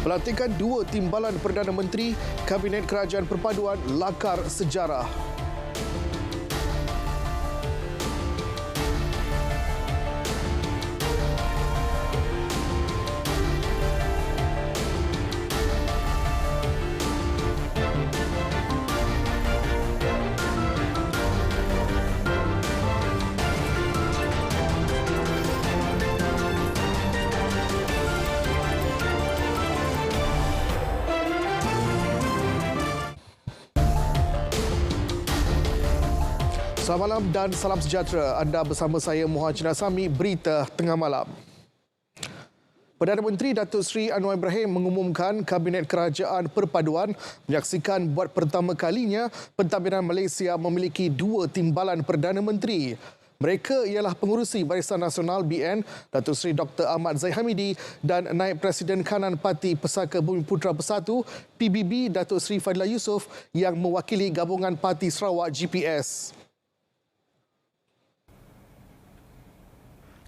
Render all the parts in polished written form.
Pelantikan dua timbalan Perdana Menteri Kabinet Kerajaan Perpaduan lakar sejarah. Selamat malam dan salam sejahtera. Anda bersama saya Muhajir Nasami, Berita Tengah Malam. Perdana Menteri Datuk Seri Anwar Ibrahim mengumumkan Kabinet Kerajaan Perpaduan menyaksikan buat pertama kalinya pentadbiran Malaysia memiliki dua timbalan Perdana Menteri. Mereka ialah Pengerusi Barisan Nasional BN, Datuk Seri Dr. Ahmad Zahid Hamidi dan Naib Presiden Kanan Parti Pesaka Bumiputera Bersatu PBB Datuk Seri Fadilah Yusof yang mewakili gabungan Parti Sarawak GPS.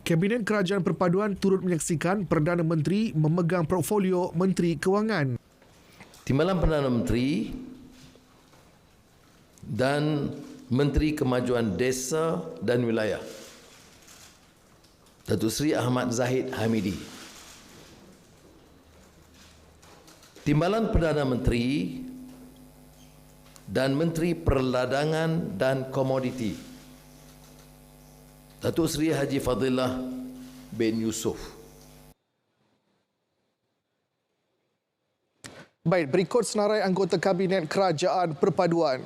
Kabinet Kerajaan Perpaduan turut menyaksikan Perdana Menteri memegang portfolio Menteri Kewangan. Timbalan Perdana Menteri dan Menteri Kemajuan Desa dan Wilayah Datuk Seri Ahmad Zahid Hamidi. Timbalan Perdana Menteri dan Menteri Perdagangan dan Komoditi Datuk Seri Haji Fadilah bin Yusof. Baik, berikut senarai anggota Kabinet Kerajaan Perpaduan.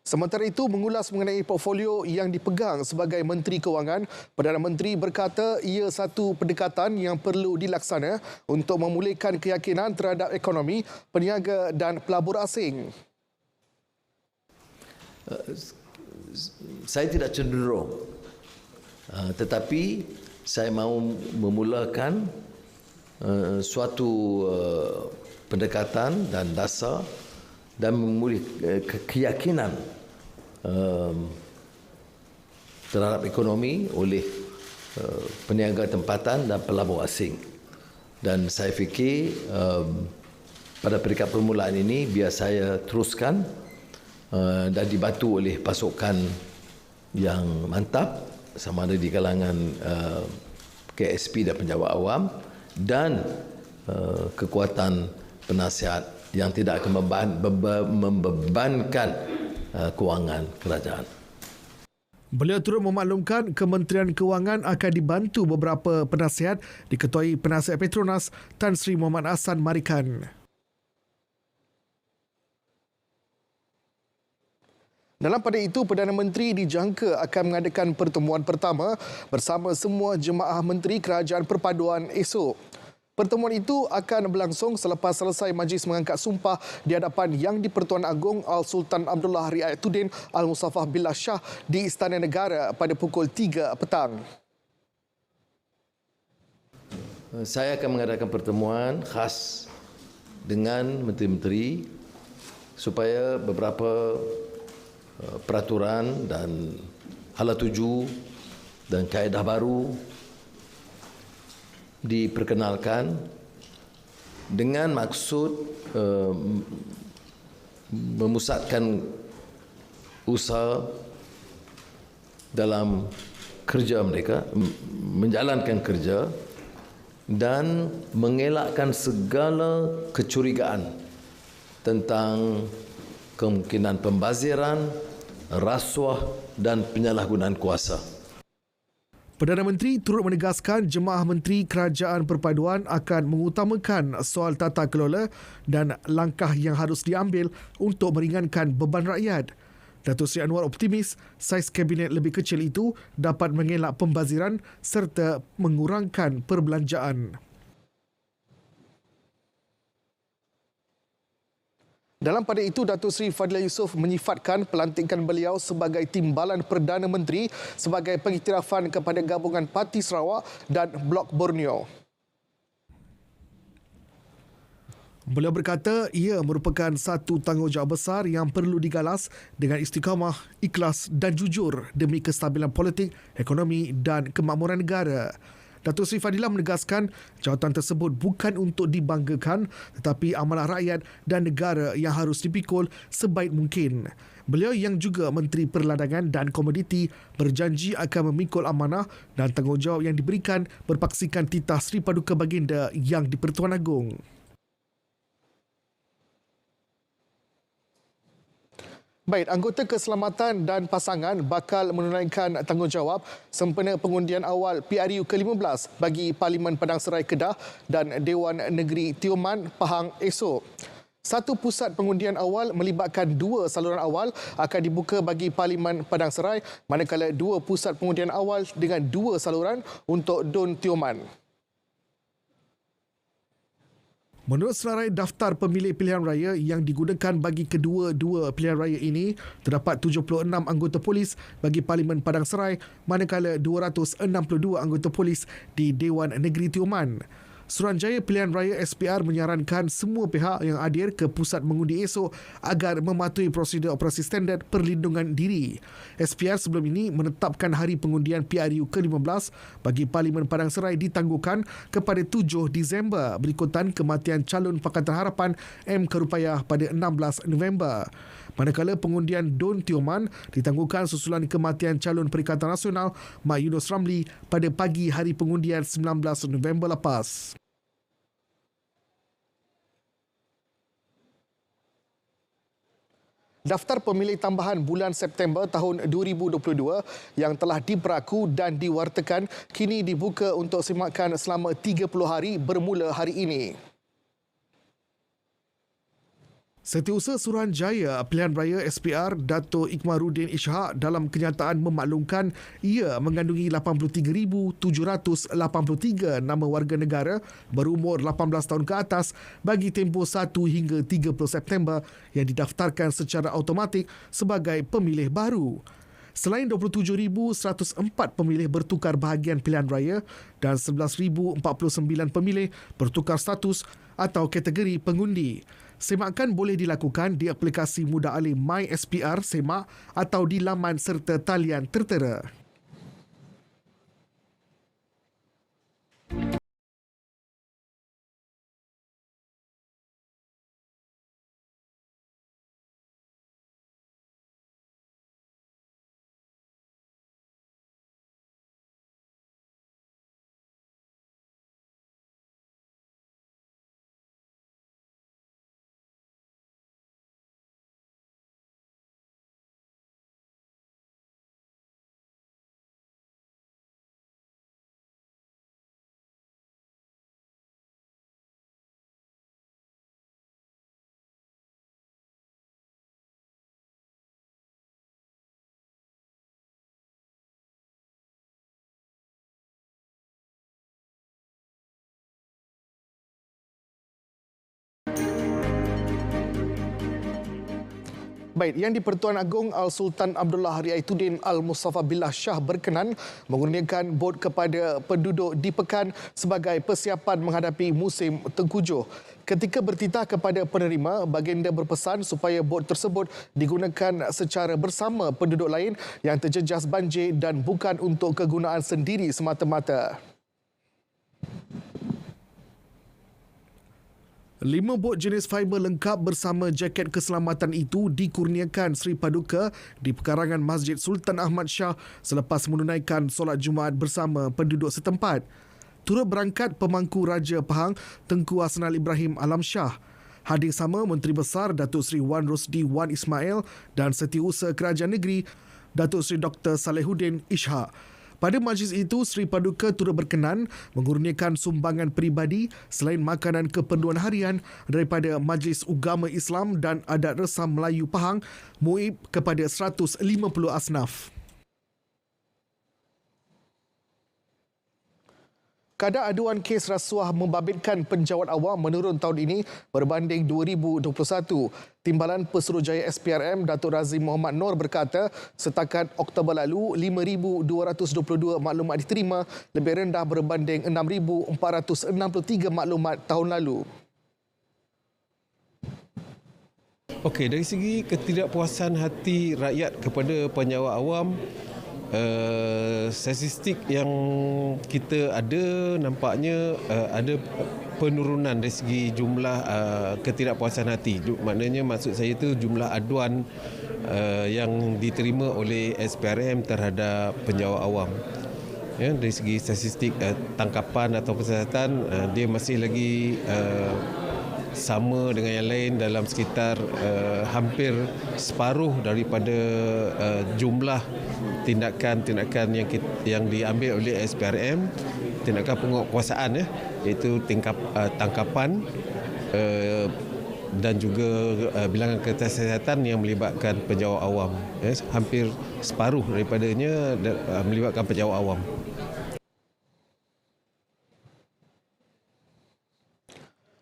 Sementara itu, mengulas mengenai portfolio yang dipegang sebagai Menteri Kewangan, Perdana Menteri berkata ia satu pendekatan yang perlu dilaksana untuk memulihkan keyakinan terhadap ekonomi, peniaga dan pelabur asing. Saya tidak cenderung, tetapi saya mahu memulakan suatu pendekatan dan dasar dan memulih keyakinan terhadap ekonomi oleh peniaga tempatan dan pelabur asing. Dan saya fikir pada peringkat permulaan ini biar saya teruskan dan dibantu oleh pasukan yang mantap sama ada di kalangan KSP dan penjawat awam dan kekuatan penasihat yang tidak akan membebankan kewangan kerajaan. Beliau turut memaklumkan Kementerian Kewangan akan dibantu beberapa penasihat diketuai Penasihat Petronas Tan Sri Muhammad Hassan Marikan. Dalam pada itu, Perdana Menteri dijangka akan mengadakan pertemuan pertama bersama semua jemaah menteri Kerajaan Perpaduan esok. Pertemuan itu akan berlangsung selepas selesai majlis mengangkat sumpah di hadapan Yang di-Pertuan Agong Al-Sultan Abdullah Riayatuddin Al-Musaffah Billah Shah di Istana Negara pada pukul 3 petang. Saya akan mengadakan pertemuan khas dengan menteri-menteri supaya beberapa peraturan dan hala tuju dan kaedah baru diperkenalkan dengan maksud memusatkan usaha dalam kerja mereka, menjalankan kerja dan mengelakkan segala kecurigaan tentang kemungkinan pembaziran, rasuah dan penyalahgunaan kuasa. Perdana Menteri turut menegaskan jemaah menteri Kerajaan Perpaduan akan mengutamakan soal tata kelola dan langkah yang harus diambil untuk meringankan beban rakyat. Datuk Seri Anwar optimis saiz kabinet lebih kecil itu dapat mengelak pembaziran serta mengurangkan perbelanjaan. Dalam pada itu, Datuk Seri Fadlillah Yusof menyifatkan pelantikan beliau sebagai Timbalan Perdana Menteri sebagai pengiktirafan kepada gabungan Parti Sarawak dan Blok Borneo. Beliau berkata ia merupakan satu tanggungjawab besar yang perlu digalas dengan istiqamah, ikhlas dan jujur demi kestabilan politik, ekonomi dan kemakmuran negara. Datuk Seri Fadilah menegaskan jawatan tersebut bukan untuk dibanggakan tetapi amanah rakyat dan negara yang harus dipikul sebaik mungkin. Beliau yang juga Menteri Perlandangan dan Komoditi berjanji akan memikul amanah dan tanggungjawab yang diberikan berpaksikan titah Seri Paduka Baginda Yang di-Pertuan Agong. Baik, anggota keselamatan dan pasangan bakal menunaikan tanggungjawab sempena pengundian awal PRU ke-15 bagi Parlimen Padang Serai Kedah dan Dewan Negeri Tioman Pahang esok. Satu pusat pengundian awal melibatkan 2 saluran awal akan dibuka bagi Parlimen Padang Serai, manakala 2 pusat pengundian awal dengan 2 saluran untuk Dun Tioman. Menurut senarai daftar pemilih pilihan raya yang digunakan bagi kedua-dua pilihan raya ini, terdapat 76 anggota polis bagi Parlimen Padang Serai, manakala 262 anggota polis di Dewan Negeri Tioman. Suruhanjaya Pilihan Raya SPR menyarankan semua pihak yang hadir ke pusat mengundi esok agar mematuhi prosedur operasi standard perlindungan diri. SPR sebelum ini menetapkan hari pengundian PRU ke-15 bagi Parlimen Padang Serai ditangguhkan kepada 7 Disember berikutan kematian calon Pakatan Harapan M. Kerupayah pada 16 November. Manakala pengundian Dun Tioman ditangguhkan susulan kematian calon Perikatan Nasional Mak Yunus Ramli pada pagi hari pengundian 19 November lepas. Daftar pemilih tambahan bulan September tahun 2022 yang telah diberaku dan diwartakan kini dibuka untuk semakan selama 30 hari bermula hari ini. Setiausaha Suruhanjaya Pilihan Raya SPR Dato' Ikmaruddin Ishak dalam kenyataan memaklumkan ia mengandungi 83,783 nama warga negara berumur 18 tahun ke atas bagi tempoh 1 hingga 30 September yang didaftarkan secara automatik sebagai pemilih baru. Selain 27,104 pemilih bertukar bahagian pilihan raya dan 11,049 pemilih bertukar status atau kategori pengundi. Semakan boleh dilakukan di aplikasi mudah alih MySPR Semak atau di laman serta talian tertera. Baik, Yang di-Pertuan Agong Al-Sultan Abdullah Riaituddin Al-Mustafa Billah Shah berkenan mengurniakan bot kepada penduduk di Pekan sebagai persiapan menghadapi musim tengkujuh. Ketika bertitah kepada penerima, baginda berpesan supaya bot tersebut digunakan secara bersama penduduk lain yang terjejas banjir dan bukan untuk kegunaan sendiri semata-mata. 5 bot jenis fiber lengkap bersama jaket keselamatan itu dikurniakan Sri Paduka di pekarangan Masjid Sultan Ahmad Shah selepas menunaikan solat Jumaat bersama penduduk setempat. Turut berangkat pemangku Raja Pahang Tengku Hasnal Ibrahim Alam Shah. Hadir sama Menteri Besar Datuk Seri Wan Rosdi Wan Ismail dan Setiausaha Kerajaan Negeri Datuk Seri Dr. Salehuddin Ishak. Pada majlis itu, Sri Paduka turut berkenan mengurniakan sumbangan peribadi selain makanan keperluan harian daripada Majlis Ugama Islam dan Adat Resam Melayu Pahang MUIP kepada 150 asnaf. Kadar aduan kes rasuah membabitkan penjawat awam menurun tahun ini berbanding 2021. Timbalan Pesuruhjaya SPRM Datuk Razim Muhammad Noor berkata setakat Oktober lalu 5,222 maklumat diterima, lebih rendah berbanding 6,463 maklumat tahun lalu. Okey, dari segi ketidakpuasan hati rakyat kepada penjawat awam, statistik yang kita ada nampaknya ada penurunan dari segi jumlah ketidakpuasan hati. Maknanya maksud saya itu jumlah aduan yang diterima oleh SPRM terhadap penjawat awam. Ya, dari segi statistik tangkapan atau kesihatan, dia masih lagi sama dengan yang lain dalam sekitar hampir separuh daripada jumlah tindakan-tindakan yang diambil oleh SPRM, tindakan penguatkuasaan, iaitu tangkapan dan juga bilangan kesihatan yang melibatkan penjawat awam. Hampir separuh daripadanya melibatkan penjawat awam.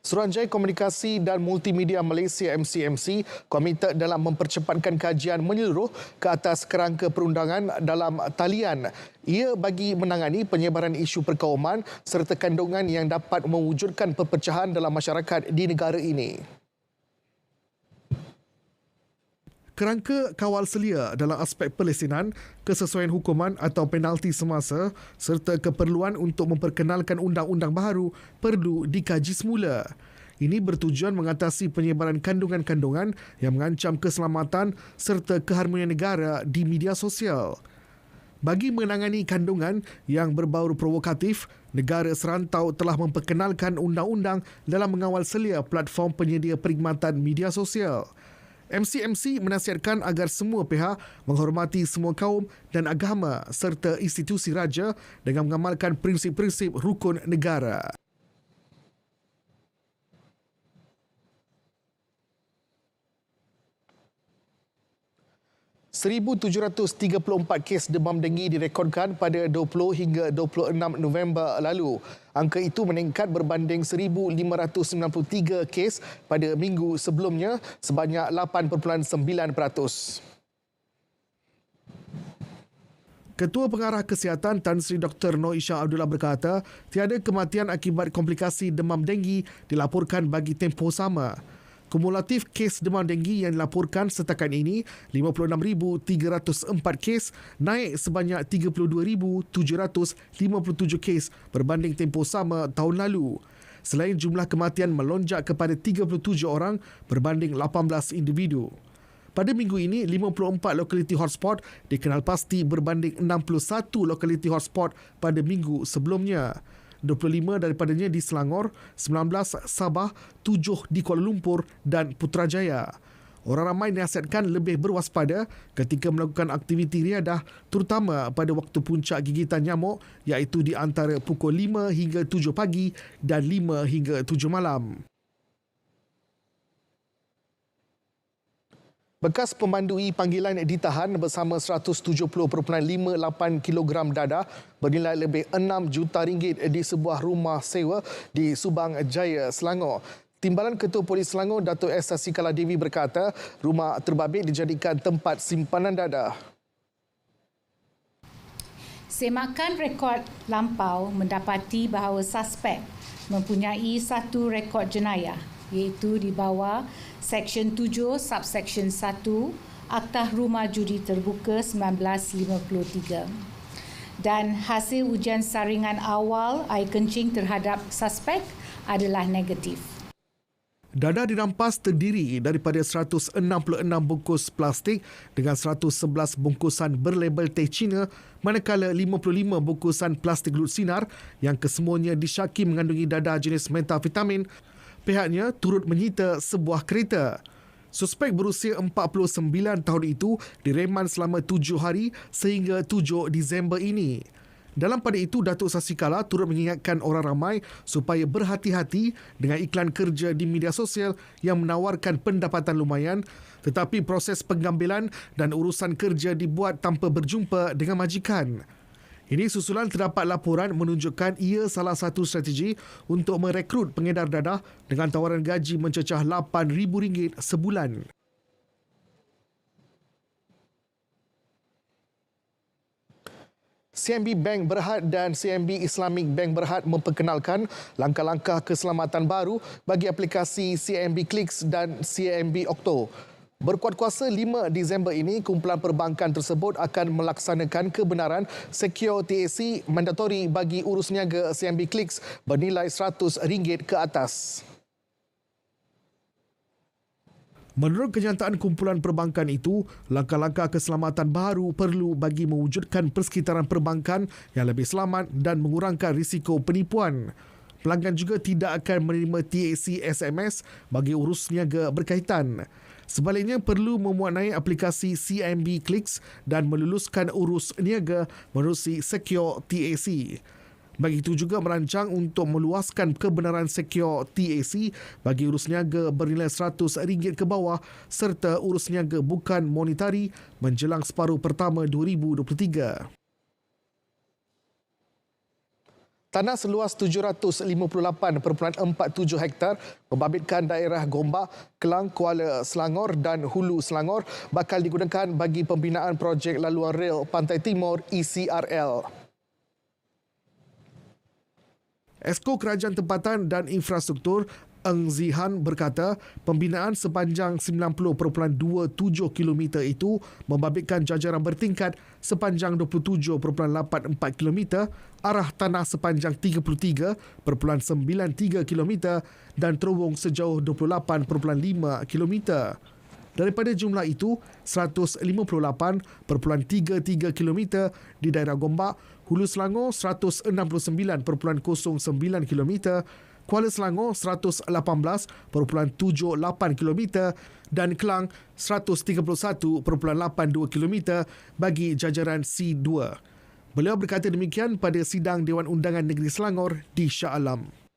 Suruhanjaya Komunikasi dan Multimedia Malaysia MCMC komited dalam mempercepatkan kajian menyeluruh ke atas kerangka perundangan dalam talian. Ia bagi menangani penyebaran isu perkauman serta kandungan yang dapat mewujudkan perpecahan dalam masyarakat di negara ini. Kerangka kawal selia dalam aspek pelesinan, kesesuaian hukuman atau penalti semasa serta keperluan untuk memperkenalkan undang-undang baharu perlu dikaji semula. Ini bertujuan mengatasi penyebaran kandungan-kandungan yang mengancam keselamatan serta keharmonian negara di media sosial. Bagi menangani kandungan yang berbau provokatif, negara serantau telah memperkenalkan undang-undang dalam mengawal selia platform penyedia perkhidmatan media sosial. MCMC menasihatkan agar semua pihak menghormati semua kaum dan agama serta institusi raja dengan mengamalkan prinsip-prinsip rukun negara. ...1,734 kes demam denggi direkodkan pada 20 hingga 26 November lalu. Angka itu meningkat berbanding 1,593 kes pada minggu sebelumnya sebanyak 8.9%. Ketua Pengarah Kesihatan Tan Sri Dr. Noor Ishak Abdullah berkata, tiada kematian akibat komplikasi demam denggi dilaporkan bagi tempoh sama. Kumulatif kes demam denggi yang dilaporkan setakat ini 56,304 kes, naik sebanyak 32,757 kes berbanding tempoh sama tahun lalu. Selain jumlah kematian melonjak kepada 37 orang berbanding 18 individu. Pada minggu ini, 54 lokaliti hotspot dikenal pasti berbanding 61 lokaliti hotspot pada minggu sebelumnya. 25 daripadanya di Selangor, 19 Sabah, 7 di Kuala Lumpur dan Putrajaya. Orang ramai dinasihatkan lebih berwaspada ketika melakukan aktiviti riadah terutama pada waktu puncak gigitan nyamuk iaitu di antara pukul 5 hingga 7 pagi dan 5 hingga 7 malam. Bekas pemandu panggilan ditahan bersama 170.58 kilogram dadah bernilai lebih RM6 juta di sebuah rumah sewa di Subang Jaya, Selangor. Timbalan Ketua Polis Selangor Datuk S. Sasikala Devi berkata rumah terbabit dijadikan tempat simpanan dadah. Semakan rekod lampau mendapati bahawa suspek mempunyai satu rekod jenayah iaitu di bawah Seksyen 7 Subseksyen 1 Aktah Rumah Judi Terbuka 1953 dan hasil ujian saringan awal air kencing terhadap suspek adalah negatif. Dadah dirampas terdiri daripada 166 bungkus plastik dengan 111 bungkusan berlabel teh Cina, manakala 55 bungkusan plastik lut sinar yang kesemuanya disyaki mengandungi dadah jenis metafetamin. Pihaknya turut menyita sebuah kereta. Suspek berusia 49 tahun itu direman selama 7 hari sehingga 7 Disember ini. Dalam pada itu, Datuk Sasikala turut mengingatkan orang ramai supaya berhati-hati dengan iklan kerja di media sosial yang menawarkan pendapatan lumayan, tetapi proses pengambilan dan urusan kerja dibuat tanpa berjumpa dengan majikan. Ini susulan terdapat laporan menunjukkan ia salah satu strategi untuk merekrut pengedar dadah dengan tawaran gaji mencecah RM8,000 sebulan. CMB Bank Berhad dan CMB Islamic Bank Berhad memperkenalkan langkah-langkah keselamatan baru bagi aplikasi CMB Clicks dan CMB Octo. Berkuat kuasa 5 Disember ini, kumpulan perbankan tersebut akan melaksanakan kebenaran Secure TAC mandatori bagi urus niaga CMB Clicks bernilai RM100 ke atas. Menurut kenyataan kumpulan perbankan itu, langkah-langkah keselamatan baru perlu bagi mewujudkan persekitaran perbankan yang lebih selamat dan mengurangkan risiko penipuan. Pelanggan juga tidak akan menerima TAC SMS bagi urus niaga berkaitan. Sebaliknya, perlu memuatnai aplikasi CMB Clicks dan meluluskan urus niaga menerusi Secure TAC. Bagi itu juga merancang untuk meluaskan kebenaran Secure TAC bagi urus niaga bernilai RM100 ke bawah serta urus niaga bukan monetari menjelang separuh pertama 2023. Tanah seluas 758.47 hektar membabitkan daerah Gombak, Kelang, Kuala Selangor dan Hulu Selangor bakal digunakan bagi pembinaan projek laluan rel Pantai Timur ECRL. Esko Kerajaan Tempatan dan Infrastruktur Eng Zihan berkata pembinaan sepanjang 90.27 km itu membabitkan jajaran bertingkat sepanjang 27.84 km, arah tanah sepanjang 33.93 km dan terowong sejauh 28.5 km. Daripada jumlah itu, 158.33 km di daerah Gombak, Hulu Selangor 169.09 km, Kuala Selangor 118.78 km dan Kelang 131.82 km bagi jajaran C2. Beliau berkata demikian pada sidang Dewan Undangan Negeri Selangor di Shah Alam.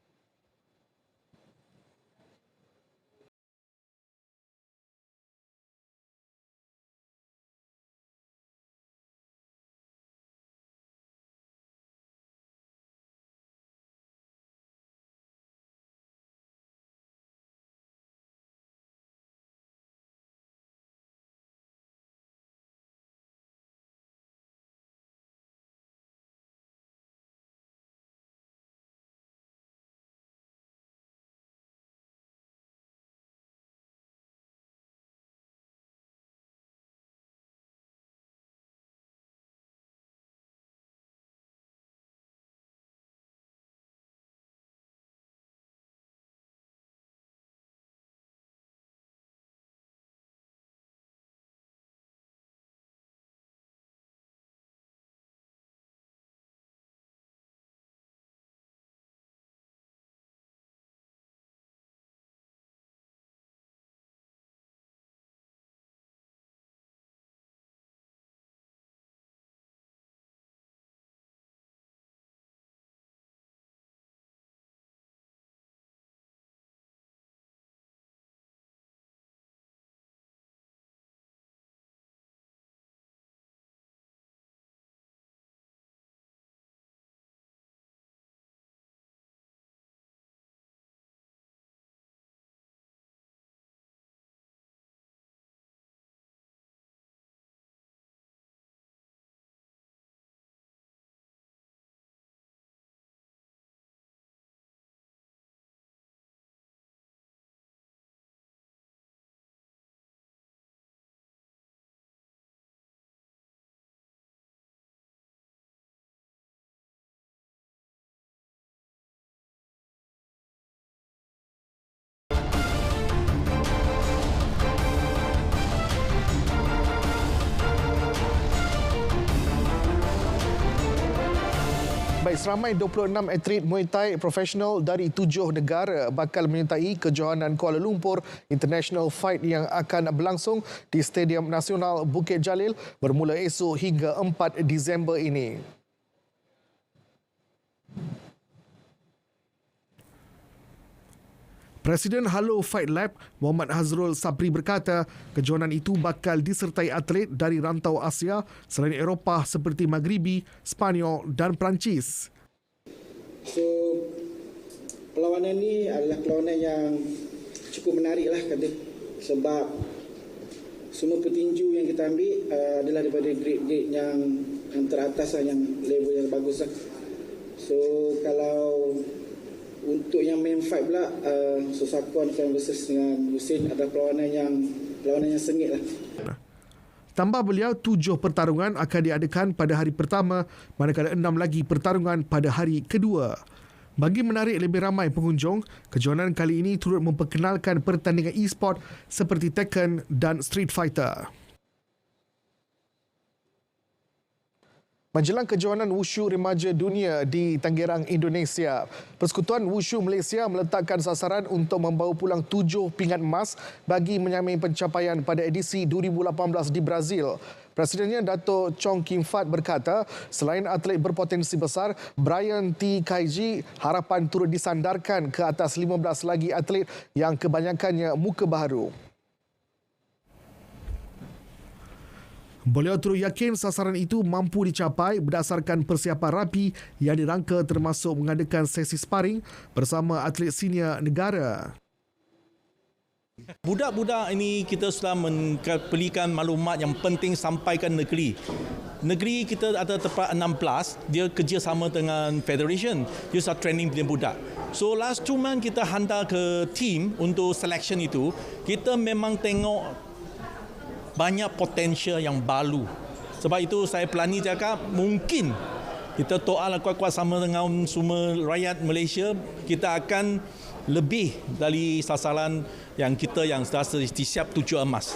Baik, seramai 26 atlet Muay Thai profesional dari 7 negara bakal menyertai kejohanan Kuala Lumpur International Fight yang akan berlangsung di Stadium Nasional Bukit Jalil bermula esok hingga 4 Disember ini. Presiden Halo Fight Lab Muhammad Hazrul Sabri berkata kejohanan itu bakal disertai atlet dari rantau Asia selain Eropah seperti Maghribi, Sepanyol dan Perancis. So, perlawanan ini adalah perlawanan yang cukup menarik lah kata, sebab semua petinju yang kita ambil adalah daripada grade-grade yang teratas lah, yang level yang bagus lah. So, kalau untuk yang main fight pula, Sosakon akan versus dengan Hussein adalah perlawanan yang sengit lah. Tambah beliau, 7 pertarungan akan diadakan pada hari pertama, manakala 6 lagi pertarungan pada hari kedua. Bagi menarik lebih ramai pengunjung, kejohanan kali ini turut memperkenalkan pertandingan e-sport seperti Tekken dan Street Fighter. Menjelang kejohanan Wushu Remaja Dunia di Tanggerang, Indonesia, Persekutuan Wushu Malaysia meletakkan sasaran untuk membawa pulang 7 pingat emas bagi menyamai pencapaian pada edisi 2018 di Brazil. Presidennya Dato' Chong Kim Fat berkata, selain atlet berpotensi besar, Brian T. Kaiji harapan turut disandarkan ke atas 15 lagi atlet yang kebanyakannya muka baharu. Beliau turut yakin sasaran itu mampu dicapai berdasarkan persiapan rapi yang dirangka termasuk mengadakan sesi sparring bersama atlet senior negara. Budak-budak ini kita sudah memberikan maklumat yang penting sampaikan negeri. Negeri kita ada tempat 16, dia kerjasama dengan Federation, dia sudah training dia budak. So last 2 months kita hantar ke team untuk selection itu, kita memang tengok banyak potensial yang baru. Sebab itu saya pelani cakap mungkin kita to'al kuat-kuat sama dengan semua rakyat Malaysia, kita akan lebih dari sasaran yang kita yang sudah disiap 7 emas.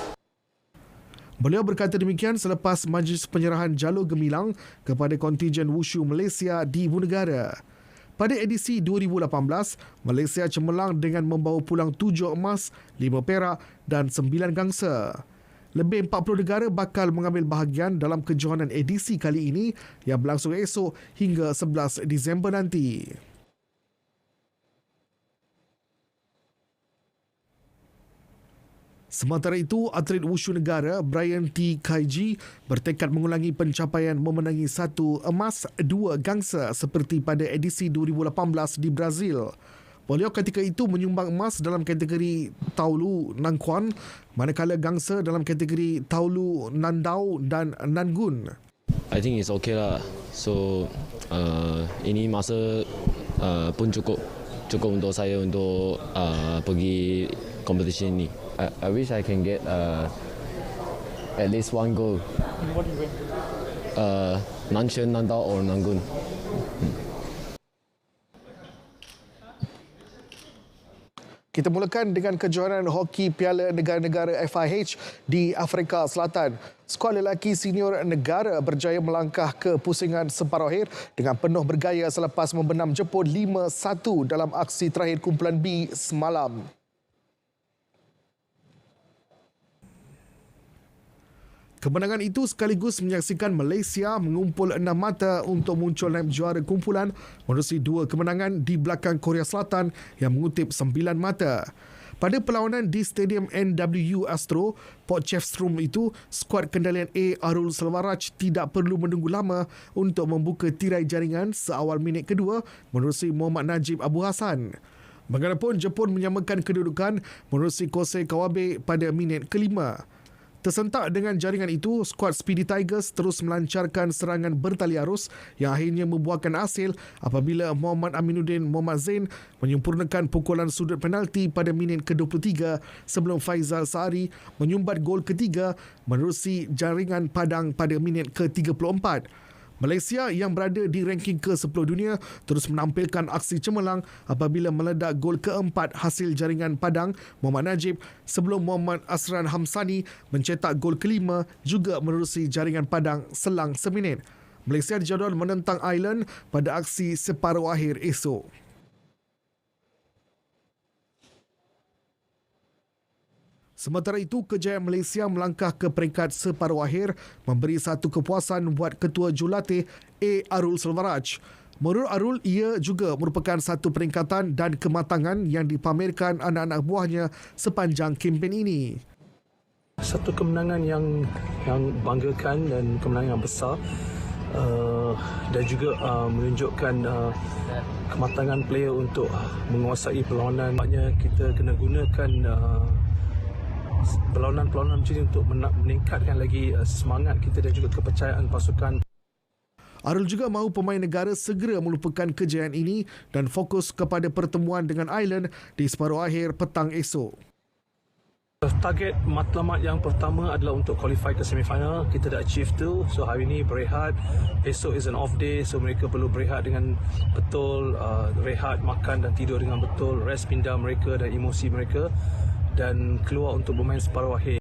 Beliau berkata demikian selepas majlis penyerahan jalur gemilang kepada kontijen Wushu Malaysia di Ibu Negara. Pada edisi 2018, Malaysia cemerlang dengan membawa pulang 7 emas, 5 perak dan 9 gangsa. Lebih 40 negara bakal mengambil bahagian dalam kejohanan edisi kali ini yang berlangsung esok hingga 11 Disember nanti. Sementara itu, atlet wushu negara Brian T. Kaiji bertekad mengulangi pencapaian memenangi 1 emas, 2 gangsa seperti pada edisi 2018 di Brazil. Beliau ketika itu menyumbang emas dalam kategori Taulu Nangkuan, manakala gangsa dalam kategori Taulu Nandau dan Nangun. I think it's okay lah. So ini masa pun cukup untuk saya untuk pergi competition ini. I wish I can get at least 1 goal. What do you win? Nanshan, Nandau or Nangun. Kita mulakan dengan kejohanan hoki Piala Negara-Negara FIH di Afrika Selatan. Skuad lelaki senior negara berjaya melangkah ke pusingan separuh akhir dengan penuh bergaya selepas membenam Jepun 5-1 dalam aksi terakhir kumpulan B semalam. Kemenangan itu sekaligus menyaksikan Malaysia mengumpul 6 mata untuk muncul naib juara kumpulan menerusi 2 kemenangan di belakang Korea Selatan yang mengutip 9 mata. Pada perlawanan di Stadium NWU Astro, Potchefstroom itu, skuad kendalian A Arul Selvaraj tidak perlu menunggu lama untuk membuka tirai jaringan seawal minit kedua menerusi Muhammad Najib Abu Hassan. Bagaimanapun, Jepun menyamakan kedudukan menerusi Kosei Kawabe pada minit kelima. Tersentak dengan jaringan itu, skuad Speedy Tigers terus melancarkan serangan bertali arus yang akhirnya membuahkan hasil apabila Muhammad Aminuddin Muhammad Zain menyempurnakan pukulan sudut penalti pada minit ke-23 sebelum Faizal Sahari menyumbat gol ketiga menerusi jaringan Padang pada minit ke-34. Malaysia yang berada di ranking ke-10 dunia terus menampilkan aksi cemerlang apabila meledak gol keempat hasil jaringan Padang Muhammad Najib sebelum Muhammad Asran Hamsani mencetak gol kelima juga menerusi jaringan Padang selang seminit. Malaysia dijadual menentang Ireland pada aksi separuh akhir esok. Sementara itu, kejayaan Malaysia melangkah ke peringkat separuh akhir memberi satu kepuasan buat Ketua Jurulatih Arul Selvaraj. Menurut Arul, ia juga merupakan satu peringkatan dan kematangan yang dipamerkan anak-anak buahnya sepanjang kempen ini. Satu kemenangan yang banggakan dan kemenangan yang besar dan juga menunjukkan kematangan player untuk menguasai perlawanan. Maknanya kita kena gunakan perlawanan-perlawanan macam ini untuk meningkatkan lagi semangat kita dan juga kepercayaan pasukan. Arul juga mahu pemain negara segera melupakan kejayaan ini dan fokus kepada pertemuan dengan Ireland di separuh akhir petang esok. Target matlamat yang pertama adalah untuk qualify ke semifinal. Kita dah achieve tu. So hari ini berehat. Esok is an off day. So mereka perlu berehat dengan betul. Rehat, makan dan tidur dengan betul. Rest minda mereka dan emosi mereka. Dan keluar untuk bermain separuh akhir.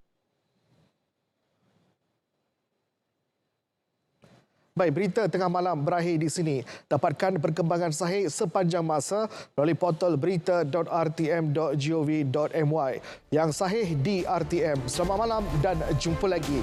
Baik, berita tengah malam berakhir di sini. Dapatkan perkembangan sahih sepanjang masa melalui portal berita.rtm.gov.my yang sahih di RTM. Selamat malam dan jumpa lagi.